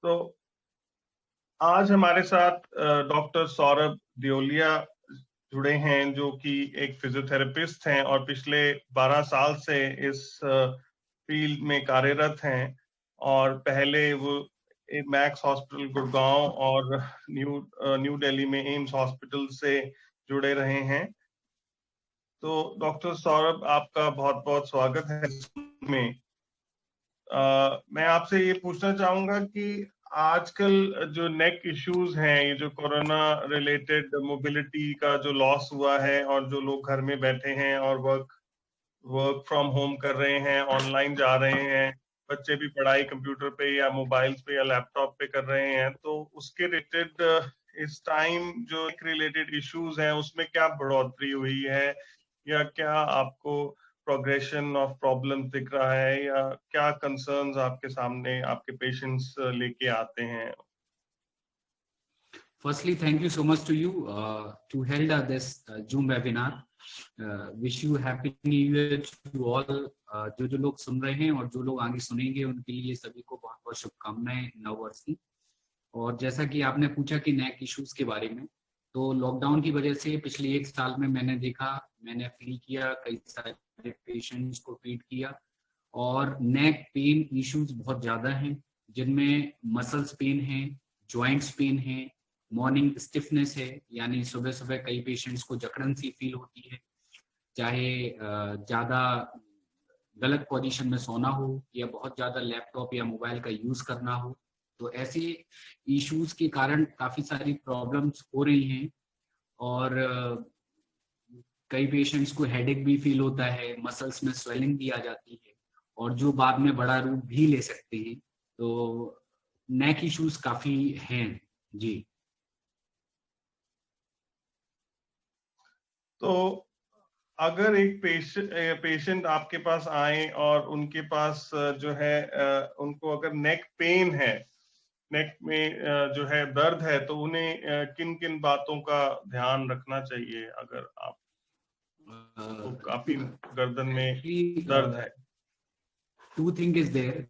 तो आज हमारे साथ डॉक्टर सौरभ दियोलिया जुड़े हैं, जो कि एक फिजियोथेरेपिस्ट हैं और पिछले 12 साल से इस फील्ड में कार्यरत हैं। और पहले वो मैक्स हॉस्पिटल गुड़गांव और न्यू दिल्ली में एम्स हॉस्पिटल से जुड़े रहे हैं। तो डॉक्टर सौरभ, आपका बहुत बहुत स्वागत है इसमें। मैं आपसे ये पूछना चाहूंगा कि आजकल जो नेक इश्यूज हैं, ये जो कोरोना रिलेटेड मोबिलिटी का जो लॉस हुआ है और जो लोग घर में बैठे हैं और वर्क फ्रॉम होम कर रहे हैं, ऑनलाइन जा रहे हैं, बच्चे भी पढ़ाई कंप्यूटर पे या मोबाइल्स पे या लैपटॉप पे कर रहे हैं, तो उसके रिलेटेड इस टाइम जो रिलेटेड इश्यूज हैं उसमें क्या बढ़ोतरी हुई है, या क्या आपको प्रोग्रेशन ऑफ प्रॉब्लम दिख रहा है, या क्या कंसर्न्स आपके सामने आपके पेशेंट्स लेके आते हैं? Firstly, thank you so much to you to held this Zoom webinar. Wish you happy new year to all. जो लोग सुन रहे हैं और जो लोग आगे सुनेंगे उनके लिए सभी को बहुत बहुत शुभकामनाएं नव वर्ष की। और जैसा कि आपने पूछा कि नेक इश्यूज के बारे में, तो लॉकडाउन की वजह से पिछले 1 साल में मैंने फील किया, कई सारे पेशेंट्स को ट्रीट किया और नेक पेन इश्यूज बहुत ज्यादा हैं, जिनमें मसल्स पेन है, ज्वाइंट्स पेन है, मॉर्निंग स्टिफनेस है, यानी सुबह सुबह कई पेशेंट्स को जकड़न सी फील होती है, चाहे ज्यादा गलत पोजीशन में सोना हो या बहुत ज्यादा लैपटॉप या मोबाइल का यूज करना हो। तो ऐसे इश्यूज के कारण काफी सारी प्रॉब्लम्स हो रही हैं और कई पेशेंट्स को हेडेक भी फील होता है, मसल्स में स्वेलिंग भी आ जाती है और जो बाद में बड़ा रूप भी ले सकते हैं। तो नेक इश्यूज काफी हैं जी। तो अगर एक पेशेंट आपके पास आए और उनके पास जो है उनको अगर नेक पेन है, नेक में जो है दर्द है, तो उन्हें किन किन बातों का ध्यान रखना चाहिए? अगर आप तो काफी गर्दन में दर्द है। Two things is there.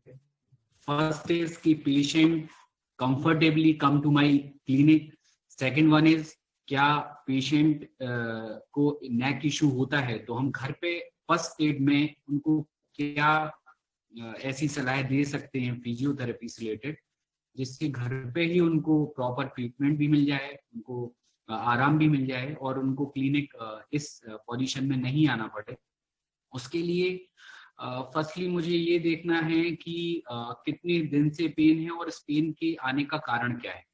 First is कि patient comfortably come to my clinic. Second one is क्या पेशेंट को नेक इशू होता है तो हम घर पे फर्स्ट एड में उनको क्या ऐसी सलाह दे सकते हैं फिजियोथेरेपी से रिलेटेड, जिससे घर पे ही उनको प्रॉपर ट्रीटमेंट भी मिल जाए, उनको आराम भी मिल जाए और उनको क्लिनिक इस पोजीशन में नहीं आना पड़े। उसके लिए फर्स्टली मुझे ये देखना है कि कितने दिन से पेन है और इस पेन के आने का कारण क्या है।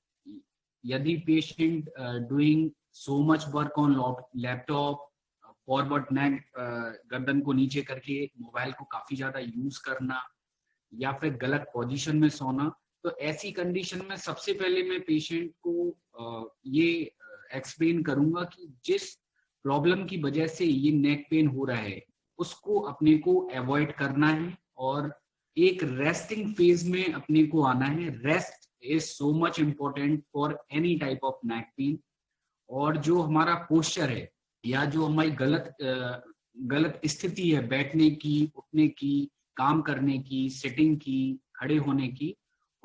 यदि patient doing so much work on laptop, forward neck, गर्दन को नीचे करके मोबाइल को काफी ज्यादा यूज करना या फिर गलत पोजीशन में सोना, तो ऐसी कंडीशन में सबसे पहले मैं पेशेंट को ये एक्सप्लेन करूंगा कि जिस प्रॉब्लम की वजह से ये नेक पेन हो रहा है उसको अपने को अवॉइड करना है और एक रेस्टिंग फेज में अपने को आना है। Rest is so much important for any type of neck pain. और जो हमारा पोस्चर है या जो हमारी गलत स्थिति है बैठने की, उठने की, काम करने की, सिटिंग की, खड़े होने की,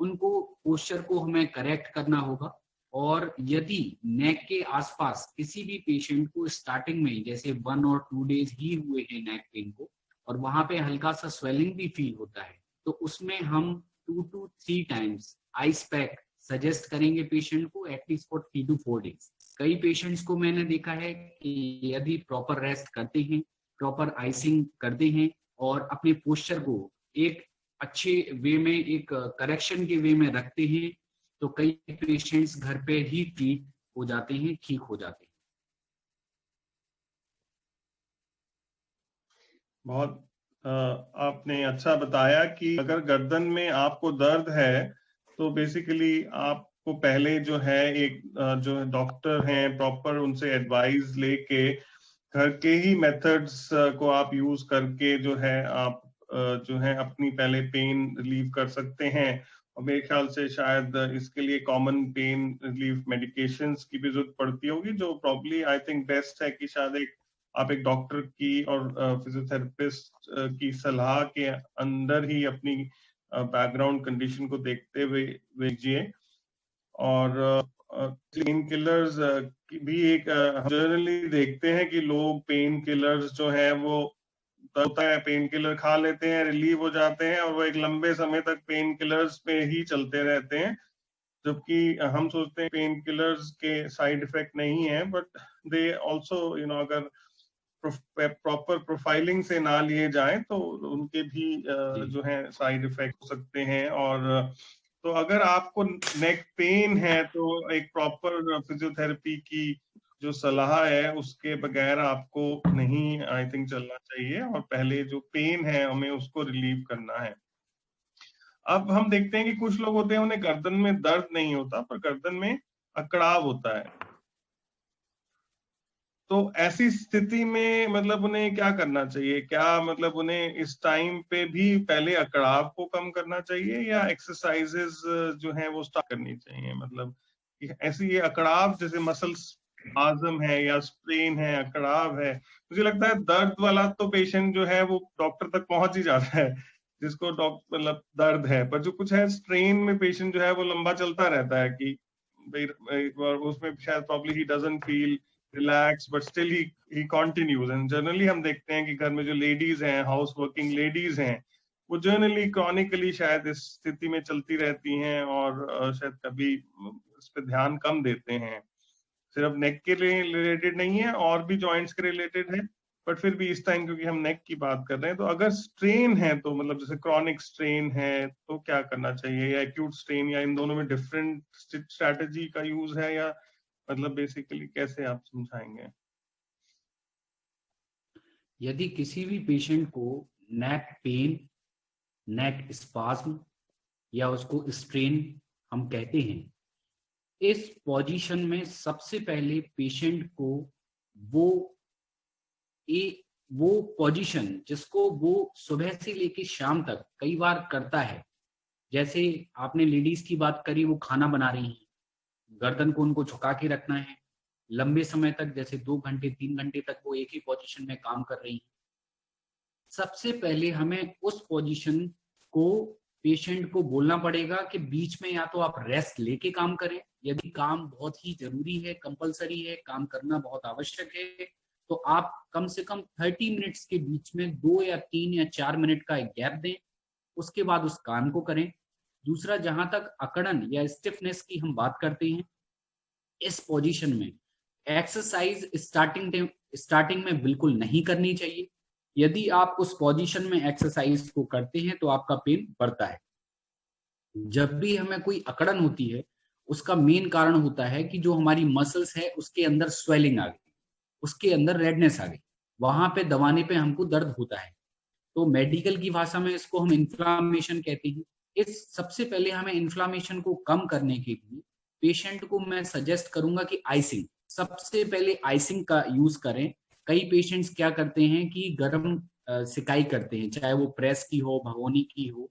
उनको पोस्चर को हमें करेक्ट करना होगा। और यदि नेक के आसपास किसी भी पेशेंट को स्टार्टिंग में जैसे 1 और 2 डेज ही हुए हैं नेक पेन को और वहां पे हल्का सा स्वेलिंग भी फील होता है, तो उसमें हम 2 to 3 times ice pack suggest करेंगे पेशेंट को एटलीस्ट फॉर 3 to 4 डेज। कई पेशेंट्स को मैंने देखा है कि यदि प्रॉपर रेस्ट करते हैं, प्रॉपर आइसिंग करते हैं और अपने पोस्चर को एक अच्छे वे में, एक करेक्शन के वे में रखते हैं, तो कई पेशेंट्स घर पे ही ठीक हो जाते हैं, ठीक हो जाते हैं। बहुत आपने अच्छा बताया कि अगर गर्दन में आपको दर्द है तो बेसिकली आपको पहले जो है एक जो डॉक्टर हैं प्रॉपर उनसे एडवाइस लेके घर के ही मेथड्स को आप यूज करके जो है आप जो है अपनी पहले पेन रिलीव कर सकते हैं। और मेरे ख्याल से शायद इसके लिए कॉमन पेन रिलीफ मेडिकेशंस की भी जरूरत पड़ती होगी, जो प्रॉब्ली आई थिंक बेस्ट है कि शायद आप एक डॉक्टर की और फिजियोथेरेपिस्ट की सलाह के अंदर ही अपनी बैकग्राउंड कंडीशन को देखते हुए लीजिए। और पेन किलर्स भी एक जनरली देखते हैं कि लोग पेन किलर्स जो है वो होता है, पेन किलर खा लेते हैं, रिलीव हो जाते हैं और वो एक लंबे समय तक पेन किलर्स पे ही चलते रहते हैं, जबकि हम सोचते हैं पेन किलर्स के साइड इफेक्ट नहीं है, बट दे ऑल्सो अगर प्रॉपर प्रोफाइलिंग से ना लिए जाएं तो उनके भी जो है साइड इफेक्ट हो सकते हैं। और तो अगर आपको नेक पेन है तो एक प्रॉपर फिजियोथेरेपी की जो सलाह है उसके बगैर आपको नहीं आई थिंक चलना चाहिए, और पहले जो पेन है हमें उसको रिलीव करना है। अब हम देखते हैं कि कुछ लोग होते हैं उन्हें गर्दन में दर्द नहीं होता पर गर्दन में अकड़ाव होता है। तो ऐसी स्थिति में मतलब उन्हें क्या करना चाहिए? क्या मतलब उन्हें इस टाइम पे भी पहले अकड़ाव को कम करना चाहिए या एक्सरसाइजेस जो है वो स्टार्ट करनी चाहिए? मतलब ऐसी ये अकड़ाव जैसे मसल्स आजम है या स्ट्रेन है, अकड़ाव है, मुझे लगता है दर्द वाला तो पेशेंट जो है वो डॉक्टर तक पहुंच ही जाता है जिसको डॉक्टर मतलब दर्द है, पर जो कुछ है स्ट्रेन में पेशेंट जो है वो लंबा चलता रहता है कि उसमें शायद probably he doesn't feel relax but still he continues. And generally हम देखते हैं कि घर में जो लेडीज हैं, हाउस वर्किंग लेडीज हैं, वो जनरली क्रॉनिकली शायद इस स्थिति में चलती रहती हैं और शायद कभी इस पे ध्यान कम देते हैं। सिर्फ नेक के रिलेटेड नहीं है, और भी जॉइंट्स के रिलेटेड है, बट फिर भी इस टाइम क्योंकि हम नेक की बात कर रहे हैं, तो अगर स्ट्रेन है तो मतलब जैसे क्रॉनिक स्ट्रेन है तो क्या करना चाहिए, या एक्यूट स्ट्रेन, या इन दोनों में डिफरेंट स्ट्रैटेजी का यूज है, या मतलब बेसिकली कैसे आप समझाएंगे? यदि किसी भी पेशेंट को नेक पेन, नेक स्पाज्म या उसको स्ट्रेन हम कहते हैं, इस पोजीशन में सबसे पहले पेशेंट को वो पोजीशन जिसको वो सुबह से लेके शाम तक कई बार करता है, जैसे आपने लेडीज की बात करी, वो खाना बना रही हैं, गर्दन को उनको झुका के रखना है लंबे समय तक, जैसे 2 घंटे 3 घंटे तक वो एक ही पोजीशन में काम कर रही हैं। सबसे पहले हमें उस पोजीशन को पेशेंट को बोलना पड़ेगा कि बीच में या तो आप रेस्ट लेके काम करें, यदि काम बहुत ही जरूरी है, कंपलसरी है, काम करना बहुत आवश्यक है, तो आप कम से कम 30 मिनट्स के बीच में 2 या 3 या 4 मिनट का एक गैप दें, उसके बाद उस काम को करें। दूसरा, जहां तक अकड़न या स्टिफनेस की हम बात करते हैं, इस पोजीशन में एक्सरसाइज स्टार्टिंग में बिल्कुल नहीं करनी चाहिए। यदि आप उस पोजीशन में एक्सरसाइज को करते हैं तो आपका पेन बढ़ता है। जब भी हमें कोई अकड़न होती है, उसका मेन कारण होता है कि जो हमारी मसल्स है उसके अंदर स्वेलिंग आ गई, उसके अंदर रेडनेस आ गई, वहां पे दबाने पे हमको दर्द होता है। तो मेडिकल की भाषा में इसको हम इन्फ्लामेशन कहते हैं। इस सबसे पहले हमें इन्फ्लामेशन को कम करने के लिए पेशेंट को मैं सजेस्ट करूंगा कि आइसिंग, सबसे पहले आइसिंग का यूज करें। कई पेशेंट्स क्या करते हैं कि गर्म सिकाई करते हैं, चाहे वो प्रेस की हो, भगोनी की हो,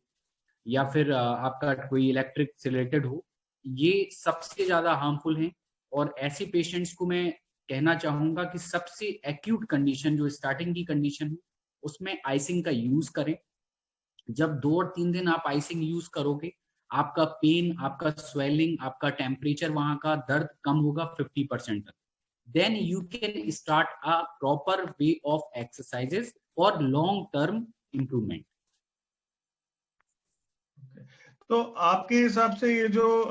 या फिर आपका कोई इलेक्ट्रिक से रिलेटेड हो, ये सबसे ज्यादा हार्मफुल हैं। और ऐसे पेशेंट्स को मैं कहना चाहूंगा कि सबसे एक्यूट कंडीशन जो स्टार्टिंग की कंडीशन है उसमें आइसिंग का यूज करें। जब 2 और 3 दिन आप आइसिंग यूज करोगे, आपका पेन, आपका स्वेलिंग, आपका टेम्परेचर, वहां का दर्द कम होगा 50% तक। Then you can start a proper way of exercises for long term improvement. तो आपके हिसाब से ये जो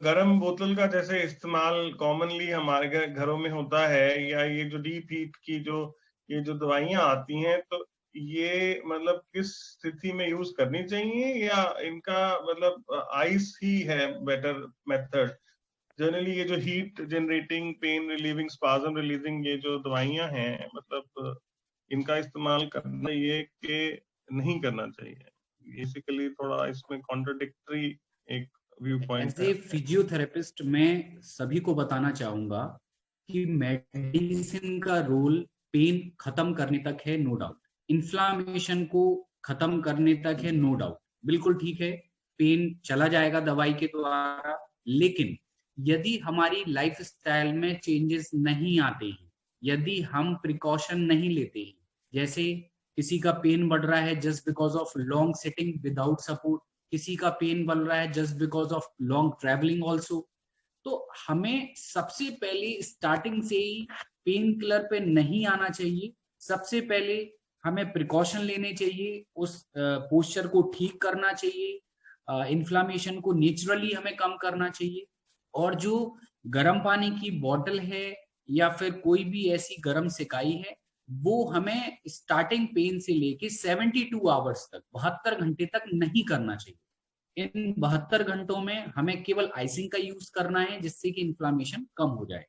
गरम बोतल का जैसे इस्तेमाल कॉमनली हमारे घरों में होता है, या ये जो डीप हीट की जो ये जो दवाइयां आती हैं, तो ये मतलब किस स्थिति में यूज करनी चाहिए, या इनका मतलब आइस ही है बेटर मेथड? जनरली ये जो heat generating, pain relieving, spasm releasing ये जो दवाइयां हैं, मतलब इनका इस्तेमाल करना चाहिए कि नहीं करना चाहिए? बेसिकली थोड़ा इसमें कॉन्ट्रडिक्टरी एक व्यू पॉइंट एज है। ए फिजियोथेरेपिस्ट मैं सभी को बताना चाहूंगा कि मेडिसिन का रोल पेन खत्म करने तक है, नो डाउट। इन्फ्लामेशन को खत्म करने तक है, नो डाउट, बिल्कुल ठीक है। पेन चला जाएगा दवाई के द्वारा, लेकिन यदि हमारी लाइफस्टाइल में चेंजेस नहीं आते हैं, यदि हम प्रिकॉशन नहीं लेते हैं, जैसे किसी का पेन बढ़ रहा है just because of long sitting without support, किसी का पेन बढ़ रहा है just because of long travelling also. तो हमें सबसे पहले स्टार्टिंग से ही पेन किलर पे नहीं आना चाहिए। सबसे पहले हमें प्रिकॉशन लेने चाहिए, उस पोस्चर को ठीक करना चाहिए, इन्फ्लामेशन को नेचुरली हमें कम करना चाहिए। और जो गर्म पानी की बोतल है या फिर कोई भी ऐसी गर्म सिकाई है, वो हमें स्टार्टिंग पेन से लेके 72 आवर्स तक, 72 घंटे तक नहीं करना चाहिए। इन 72 घंटों में हमें केवल आइसिंग का यूज करना है जिससे कि इन्फ्लामेशन कम हो जाए।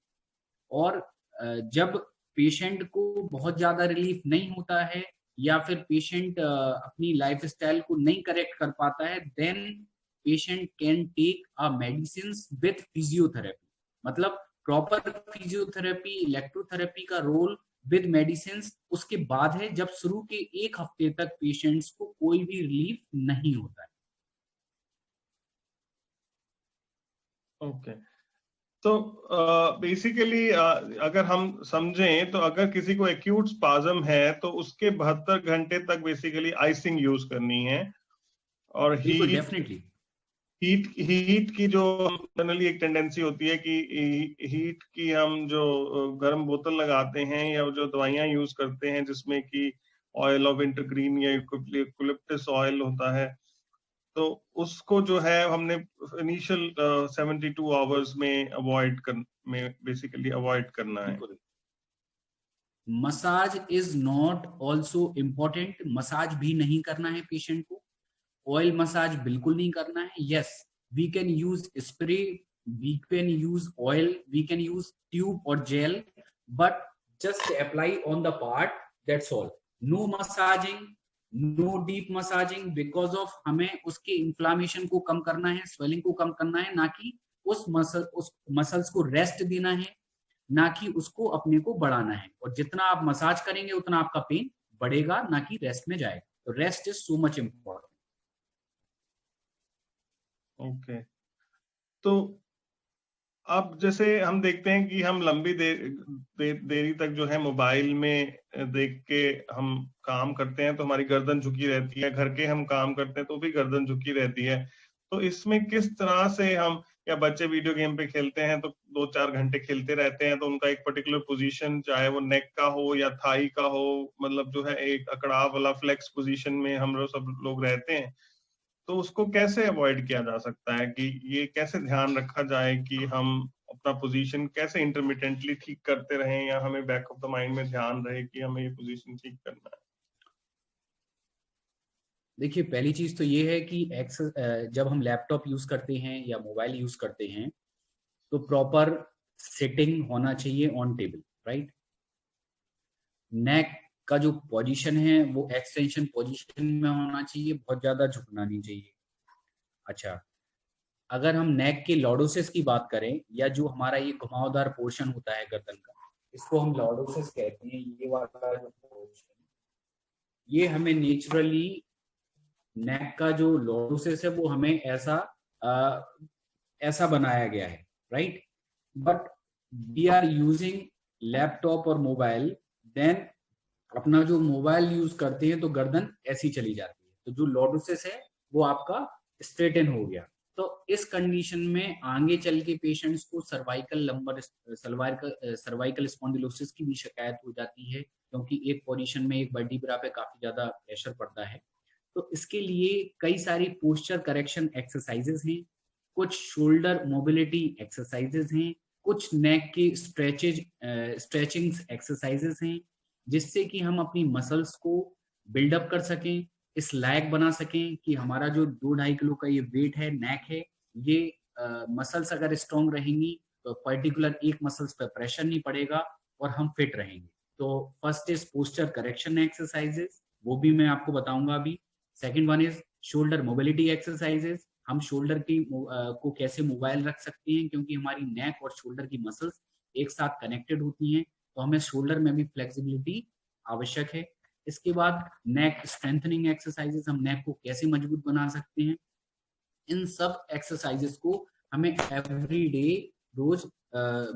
और जब पेशेंट को बहुत ज्यादा रिलीफ नहीं होता है या फिर पेशेंट अपनी लाइफस्टाइल को नहीं करेक्ट कर पाता है, then patient can take a medicines with physiotherapy. मतलब प्रॉपर फिजियोथेरेपी, इलेक्ट्रोथेरेपी का रोल विद मेडिसिन्स उसके बाद है, जब शुरू के 1 हफ्ते तक पेशेंट्स को कोई भी रिलीफ नहीं होता है। ओके, तो बेसिकली अगर हम समझें तो अगर किसी को एक्यूट स्पाज्म है तो उसके 72 घंटे तक बेसिकली आइसिंग यूज करनी है। और डेफिनेटली हीट की जो जनरली एक टेंडेंसी होती है कि हीट की हम जो गर्म बोतल लगाते हैं या जो दवाइयां यूज करते हैं जिसमें कि ऑयल ऑफ विंटरग्रीन या यूकेलिप्टस ऑयल होता है, तो उसको जो है हमने इनिशियल 72 आवर्स में बेसिकली अवॉइड करना है। Massage is not also important. Massage भी नहीं करना है पेशेंट को, ऑयल मसाज बिल्कुल नहीं करना है। Yes, we can use spray, we can use oil, we can use tube और gel, but just apply on the part, that's all. No massaging, no deep massaging, because of हमें उसके inflammation को कम करना है, स्वेलिंग को कम करना है, ना कि उस मसल्स को रेस्ट देना है, ना कि उसको अपने को बढ़ाना है। और जितना आप मसाज करेंगे उतना आपका पेन बढ़ेगा, ना कि रेस्ट में जाएगा। तो rest is so much important. Okay, तो अब जैसे हम देखते हैं कि हम लंबी देरी तक जो है मोबाइल में देख के हम काम करते हैं तो हमारी गर्दन झुकी रहती है, घर के हम काम करते हैं तो भी गर्दन झुकी रहती है। तो इसमें किस तरह से हम, या बच्चे वीडियो गेम पे खेलते हैं तो 2-4 घंटे खेलते रहते हैं तो उनका एक पर्टिकुलर पोजीशन, चाहे वो नेक का हो या थाई का हो, मतलब जो है एक अकड़ाव वाला फ्लेक्स पोजीशन में हम लोग सब लोग रहते हैं, तो उसको कैसे अवॉइड किया जा सकता है कि ये कैसे ध्यान रखा जाए कि हम अपना पोजीशन कैसे इंटरमिटेंटली ठीक करते रहें, या हमें बैक ऑफ द माइंड में ध्यान रहे कि हमें ये पोजीशन ठीक करना है? देखिए, पहली चीज तो ये है कि जब हम लैपटॉप यूज करते हैं या मोबाइल यूज करते हैं तो प्रॉपर सिटिंग होना चाहिए ऑन टेबल, राइट। नेक का जो पोजीशन है वो एक्सटेंशन पोजीशन में होना चाहिए, बहुत ज्यादा झुकना नहीं चाहिए। अच्छा, अगर हम नेक के लॉर्डोसिस की बात करें, या जो हमारा ये घुमावदार पोर्शन होता है गर्दन का, इसको हम लॉर्डोसिस कहते हैं। ये वाला जो पोर्शन, ये हमें नेचुरली, नेक का जो लॉर्डोसिस है वो हमें ऐसा बनाया गया है, right. But we are using laptop और मोबाइल, देन अपना जो मोबाइल यूज करते हैं तो गर्दन ऐसी चली जाती है, तो जो लॉर्डोसिस है वो आपका स्ट्रेटन हो गया। तो इस कंडीशन में आगे चल के पेशेंट्स को सर्वाइकल स्पॉन्डिलोसिस की भी शिकायत हो जाती है, क्योंकि एक पोजीशन में एक वर्टिब्रा पे काफी ज्यादा प्रेशर पड़ता है। तो इसके लिए कई सारी पोस्चर करेक्शन एक्सरसाइजेस हैं, कुछ शोल्डर मोबिलिटी एक्सरसाइजेस हैं, कुछ नेक की स्ट्रेचिंग एक्सरसाइजेस हैं, जिससे कि हम अपनी मसल्स को बिल्डअप कर सकें, इस लायक बना सकें कि हमारा जो 2-2.5 किलो का ये वेट है, नेक है, ये मसल्स अगर स्ट्रॉन्ग रहेंगी तो पर्टिकुलर एक मसल्स पर प्रेशर नहीं पड़ेगा और हम फिट रहेंगे। तो first is posture correction exercises, वो भी मैं आपको बताऊंगा अभी। Second one is shoulder mobility exercises, हम शोल्डर की को कैसे मोबाइल रख सकते हैं, क्योंकि हमारी नेक और शोल्डर की मसल्स एक साथ कनेक्टेड होती हैं, तो हमें शोल्डर में भी फ्लेक्सिबिलिटी आवश्यक है। इसके बाद नेक स्ट्रेंथनिंग एक्सरसाइजेस, हम नेक को कैसे मजबूत बना सकते हैं। इन सब एक्सरसाइजेस को हमें एवरी डे, रोज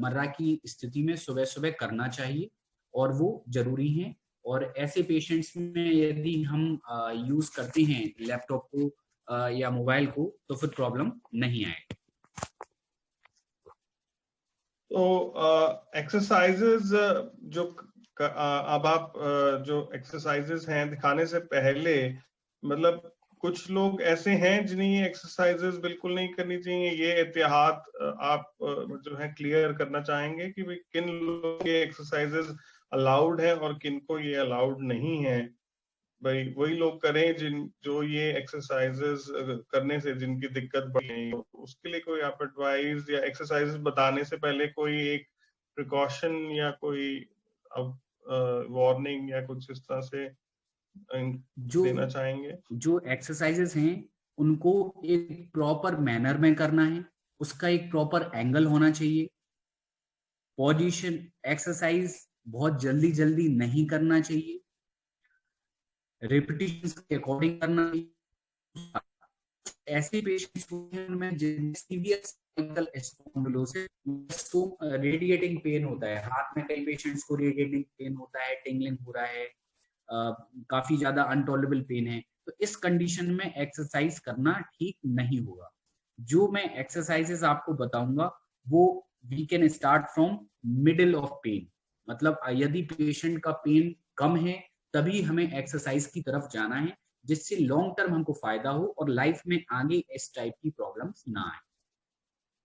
मर्रा की स्थिति में सुबह सुबह करना चाहिए, और वो जरूरी है। और ऐसे पेशेंट्स में यदि हम यूज करते हैं लैपटॉप को या मोबाइल को तो फिर प्रॉब्लम नहीं आएगी। तो एक्सरसाइजेज जो अब आप जो एक्सरसाइजेज हैं दिखाने से पहले, मतलब कुछ लोग ऐसे हैं जिन्हें ये एक्सरसाइजेज बिल्कुल नहीं करनी चाहिए, ये एहतियात आप जो है क्लियर करना चाहेंगे कि भाई किन लोगों के एक्सरसाइजेज अलाउड है और किन को ये अलाउड नहीं है? भाई वही लोग करें जो ये एक्सरसाइजेस करने से जिनकी दिक्कत बढ़ी, उसके लिए कोई आप एडवाइस या एक्सरसाइजेस बताने से पहले कोई एक प्रिकॉशन या कोई वार्निंग या कुछ इस तरह से देना चाहेंगे? जो एक्सरसाइजेस हैं उनको एक प्रॉपर मैनर में करना है, उसका एक प्रॉपर एंगल होना चाहिए। पोजीशन एक्सरसाइज बहुत जल्दी नहीं करना चाहिए, रेपिटेशंस के अकॉर्डिंग करना चाहिए। ऐसे पेशेंट्स में severe cervical spondylosis radiating pain होता है, हाथ में कई पेशेंट्स को रेडिएटिंग पेन होता है, टिंगलिंग हो रहा है, काफी ज्यादा अनटॉलरेबल पेन है, तो इस कंडीशन में एक्सरसाइज करना ठीक नहीं होगा। जो मैं एक्सरसाइजेस आपको बताऊंगा वो we can start from middle of pain, मतलब यदि पेशेंट का पेन कम है तभी हमें एक्सरसाइज की तरफ जाना है, जिससे लॉन्ग टर्म हमको फायदा हो और लाइफ में आगे इस टाइप की प्रॉब्लम्स ना आए।